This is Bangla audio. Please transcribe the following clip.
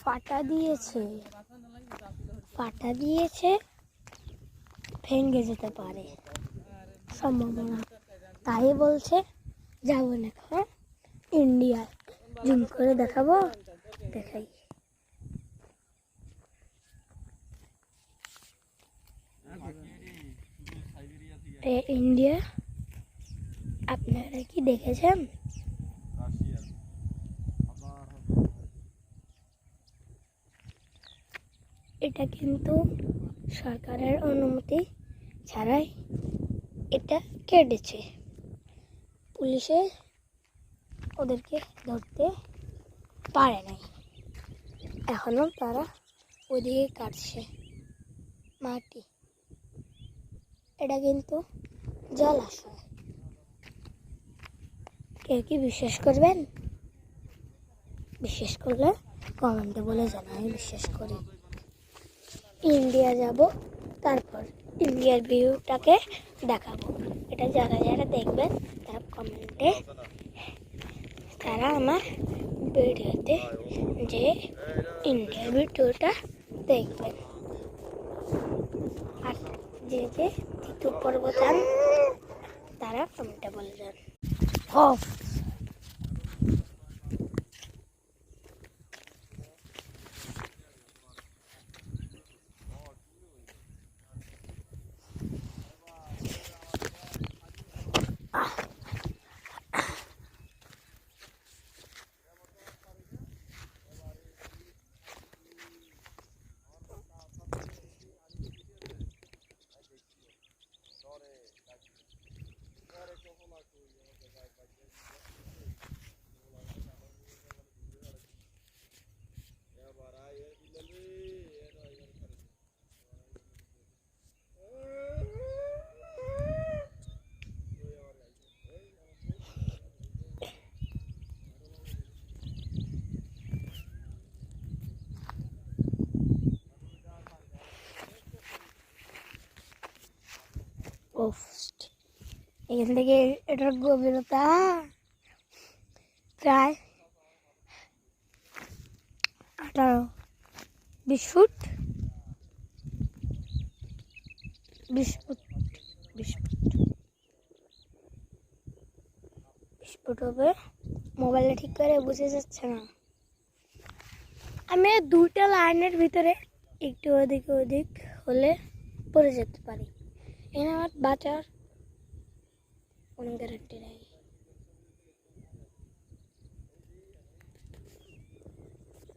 ফাটা দিয়েছে ভেঙে যেতে পারে সম্ভাবনা, তাই বলছে যাবো না। হ্যাঁ, ইন্ডিয়া জুম করে দেখাবো, দেখাই। ইন্ডিয়া আপনারা কি দেখেছেন? এটা কিন্তু সরকারের অনুমতি ছাড়াই এটা কেটেছে। পুলিশে ওদেরকে ধরতে পারে নাই, এখনো তারা ওদিকে কাটছে মাটি। এটা কিন্তু জলাশয়। কেউ কি বিশ্বাস করবেন? বিশ্বাস করলে কমেন্টে বলে জানাই বিশ্বাস করি। ইন্ডিয়া যাব, তারপর ইন্ডিয়ার ভিউটাকে দেখাবো। এটা যারা যারা দেখবেন তারা কমেন্টে তারা আমার ভিডিওতে যে ইন্ডিয়ার ভিডিওটা দেখবেন। আর যে যে দ্বিতীয় পর্ব চান তারা কমেন্টে বলে যান। অফ এখান থেকে এটার গভীরতা প্রায় 18-20 ফুট, 20 ফুট হবে। মোবাইলে ঠিক করে বুঝে যাচ্ছে না। আমি দুটা লাইনের ভিতরে একটু ওদিক হলে পড়ে যেতে পারি। এখানে আমার বাঁচার কোনো গ্যারান্টি নেই।